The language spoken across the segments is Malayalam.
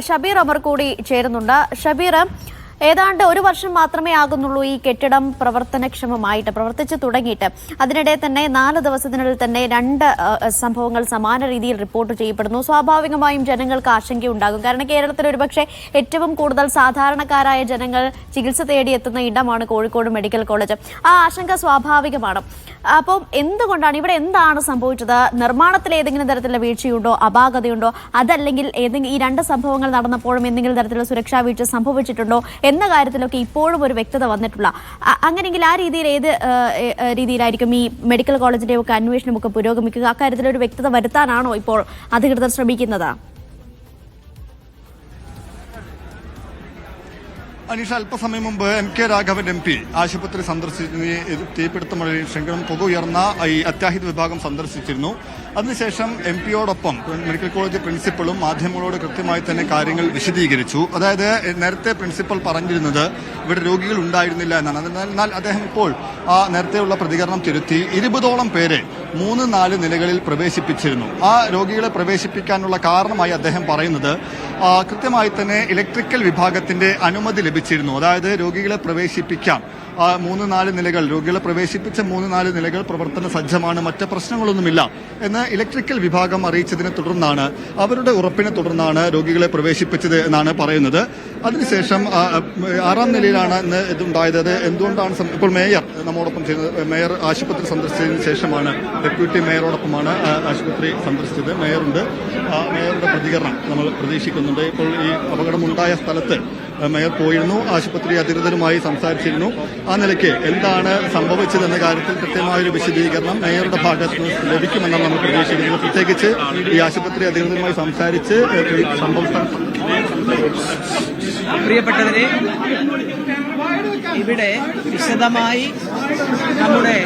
ഷബീർ അമർ കൂടി ചേരുന്നുണ്ട്. ഷബീർ, ഏതാണ്ട് ഒരു വർഷം മാത്രമേ ആകുന്നുള്ളൂ ഈ കെട്ടിടം പ്രവർത്തനക്ഷമമായിട്ട് പ്രവർത്തിച്ചു തുടങ്ങിയിട്ട്. അതിനിടെ തന്നെ 4 ദിവസത്തിനുള്ളിൽ തന്നെ 2 സംഭവങ്ങൾ സമാന രീതിയിൽ റിപ്പോർട്ട് ചെയ്യപ്പെടുന്നു. സ്വാഭാവികമായും ജനങ്ങൾക്ക് ആശങ്കയുണ്ടാകും. കാരണം കേരളത്തിൽ ഒരുപക്ഷെ ഏറ്റവും കൂടുതൽ സാധാരണക്കാരായ ജനങ്ങൾ ചികിത്സ തേടിയെത്തുന്ന ഇടമാണ് കോഴിക്കോട് മെഡിക്കൽ കോളേജ്. ആ ആശങ്ക സ്വാഭാവികമാണ്. അപ്പം എന്തുകൊണ്ടാണ് ഇവിടെ എന്താണ് സംഭവിച്ചത്? നിർമ്മാണത്തിൽ ഏതെങ്കിലും തരത്തിലുള്ള വീഴ്ചയുണ്ടോ, അപാകതയുണ്ടോ? അതല്ലെങ്കിൽ ഈ 2 സംഭവങ്ങൾ നടന്നപ്പോഴും എന്തെങ്കിലും തരത്തിലുള്ള സുരക്ഷാ വീഴ്ച സംഭവിച്ചിട്ടുണ്ടോ എന്ന കാര്യത്തിലൊക്കെ ഇപ്പോഴും ഒരു വ്യക്തത വന്നിട്ടുള്ള. അങ്ങനെയെങ്കിൽ ആ രീതിയിൽ ഏത് രീതിയിലായിരിക്കും ഈ മെഡിക്കൽ കോളേജിന്റെ ഒക്കെ അന്വേഷണമൊക്കെ പുരോഗമിക്കുക? അക്കാര്യത്തിൽ ഒരു വ്യക്തത വരുത്താനാണോ ഇപ്പോൾ അധികൃതർ ശ്രമിക്കുന്നത്? അനീഷ, അല്പസമയം മുമ്പ് MK രാഘവൻ MP ആശുപത്രി സന്ദർശിച്ച് തീപിടുത്തം ശങ്കരം പുക ഉയർന്ന ഈ അത്യാഹിത വിഭാഗം സന്ദർശിച്ചിരുന്നു. അതിനുശേഷം MP-യോടൊപ്പം മെഡിക്കൽ കോളേജ് പ്രിൻസിപ്പളും മാധ്യമങ്ങളോട് കൃത്യമായി തന്നെ കാര്യങ്ങൾ വിശദീകരിച്ചു. അതായത് നേരത്തെ പ്രിൻസിപ്പൽ പറഞ്ഞിരുന്നത് ഇവിടെ രോഗികൾ ഉണ്ടായിരുന്നില്ല എന്നാണ്. എന്നാൽ അദ്ദേഹം ഇപ്പോൾ നേരത്തെയുള്ള പ്രതികരണം തിരുത്തി 20ഓളം പേരെ 3-4 നിലകളിൽ പ്രവേശിപ്പിച്ചിരുന്നു. ആ രോഗികളെ പ്രവേശിപ്പിക്കാനുള്ള കാരണമായി അദ്ദേഹം പറയുന്നത് കൃത്യമായി തന്നെ ഇലക്ട്രിക്കൽ വിഭാഗത്തിന്റെ അനുമതി ലഭിച്ചിരുന്നു. അതായത് രോഗികളെ പ്രവേശിപ്പിക്കാം, 3-4 നിലകൾ, രോഗികളെ പ്രവേശിപ്പിച്ച 3-4 നിലകൾ പ്രവർത്തന സജ്ജമാണ്, മറ്റ് പ്രശ്നങ്ങളൊന്നുമില്ല എന്ന് ഇലക്ട്രിക്കൽ വിഭാഗം അറിയിച്ചതിനെ തുടർന്നാണ്, അവരുടെ ഉറപ്പിനെ തുടർന്നാണ് രോഗികളെ പ്രവേശിപ്പിച്ചത് എന്നാണ് പറയുന്നത്. അതിനുശേഷം 6ാം നിലയിലാണ് ഇന്ന് ഇതുണ്ടായത്. എന്തുകൊണ്ടാണ് ഇപ്പോൾ മേയർ നമ്മോടൊപ്പം ചെയ്യുന്നത്? മേയർ ആശുപത്രി സന്ദർശിച്ചതിന് ശേഷമാണ്, ഡെപ്യൂട്ടി മേയറോടൊപ്പമാണ് ആശുപത്രി സന്ദർശിച്ചത്. മേയറുണ്ട്, മേയറുടെ പ്രതികരണം നമ്മൾ പ്രതീക്ഷിക്കുന്നുണ്ട്. ഇപ്പോൾ ഈ അപകടമുണ്ടായ സ്ഥലത്ത് മേയർ പോയിരുന്നു, ആശുപത്രി അധികൃതരുമായി സംസാരിച്ചിരുന്നു. ആ നിലയ്ക്ക് എന്താണ് സംഭവിച്ചതെന്ന കാര്യത്തിൽ കൃത്യമായൊരു വിശദീകരണം മേയറുടെ ഭാഗത്ത് നിന്ന് ലഭിക്കുമെന്നാണ് നമ്മൾ പ്രതീക്ഷിക്കുന്നത്. പ്രത്യേകിച്ച് ഈ ആശുപത്രി അധികൃതരുമായി സംസാരിച്ച് പ്രിയപ്പെട്ടവരെ, ഇവിടെ വിശദമായി നമ്മുടെ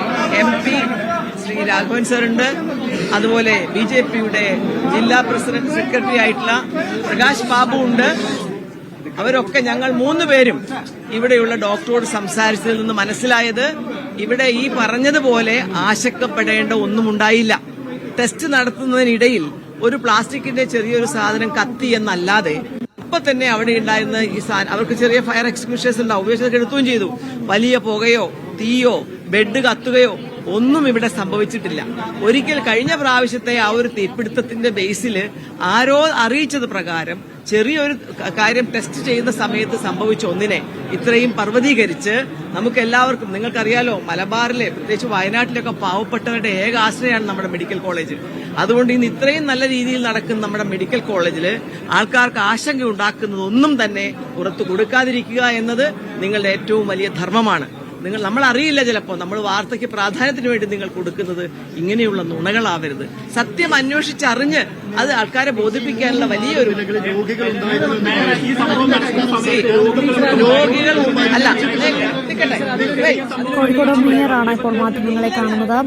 MP ശ്രീ രാഘവൻ സാറുണ്ട്, അതുപോലെ BJP-യുടെ ജില്ലാ പ്രസിഡന്റ് സെക്രട്ടറി ആയിട്ടുള്ള പ്രകാശ് ബാബു ഉണ്ട്. അവരൊക്കെ ഞങ്ങൾ 3 പേരും ഇവിടെയുള്ള ഡോക്ടറോട് സംസാരിച്ചതിൽ നിന്ന് മനസ്സിലായത് ഇവിടെ ഈ പറഞ്ഞതുപോലെ ആശങ്കപ്പെടേണ്ട ഒന്നും ഉണ്ടായില്ല. ടെസ്റ്റ് നടത്തുന്നതിനിടയിൽ ഒരു പ്ലാസ്റ്റിക്കിന്റെ ചെറിയൊരു സാധനം കത്തി എന്നല്ലാതെ ഇപ്പൊ തന്നെ അവിടെ ഉണ്ടായിരുന്ന ഈ സാധനം, അവർക്ക് ചെറിയ ഫയർ എക്സ്റ്റിങ്വിഷേഴ്സ് ഉണ്ടാവും, ഉപയോഗിച്ചതൊക്കെ എടുത്തുകയും ചെയ്തു. വലിയ പുകയോ തീയോ ബെഡ് കത്തുകയോ ഒന്നും ഇവിടെ സംഭവിച്ചിട്ടില്ല. ഒരിക്കൽ കഴിഞ്ഞ പ്രാവശ്യത്തെ ആ ഒരു തീപിടുത്തത്തിന്റെ ബേസിൽ ആരോ അറിയിച്ചത് പ്രകാരം ചെറിയൊരു കാര്യം ടെസ്റ്റ് ചെയ്യുന്ന സമയത്ത് സംഭവിച്ച ഒന്നിനെ ഇത്രയും പർവ്വതീകരിച്ച് നമുക്ക് എല്ലാവർക്കും, നിങ്ങൾക്കറിയാലോ, മലബാറിലെ പ്രത്യേകിച്ച് വയനാട്ടിലൊക്കെ പാവപ്പെട്ടവരുടെ ഏക ആശ്രയമാണ് നമ്മുടെ മെഡിക്കൽ കോളേജ്. അതുകൊണ്ട് ഇന്ന് ഇത്രയും നല്ല രീതിയിൽ നടക്കുന്ന നമ്മുടെ മെഡിക്കൽ കോളേജിൽ ആൾക്കാർക്ക് ആശങ്ക ഉണ്ടാക്കുന്നതൊന്നും തന്നെ പുറത്തു കൊടുക്കാതിരിക്കുക എന്നത് നിങ്ങളുടെ ഏറ്റവും വലിയ ധർമ്മമാണ്. നമ്മൾ അറിയില്ല, ചിലപ്പോൾ നമ്മൾ വാർത്തയ്ക്ക് പ്രാധാന്യത്തിന് വേണ്ടി നിങ്ങൾ കൊടുക്കുന്നത് ഇങ്ങനെയുള്ള നുണകളാവരുത്. സത്യം അന്വേഷിച്ചറിഞ്ഞ് അത് ആൾക്കാരെ ബോധിപ്പിക്കാനുള്ള വലിയൊരു രോഗികൾ അല്ല. കോഴിക്കോട് മേയറാണ് ഇപ്പോൾ മാധ്യമങ്ങളെ കാണുന്നത്.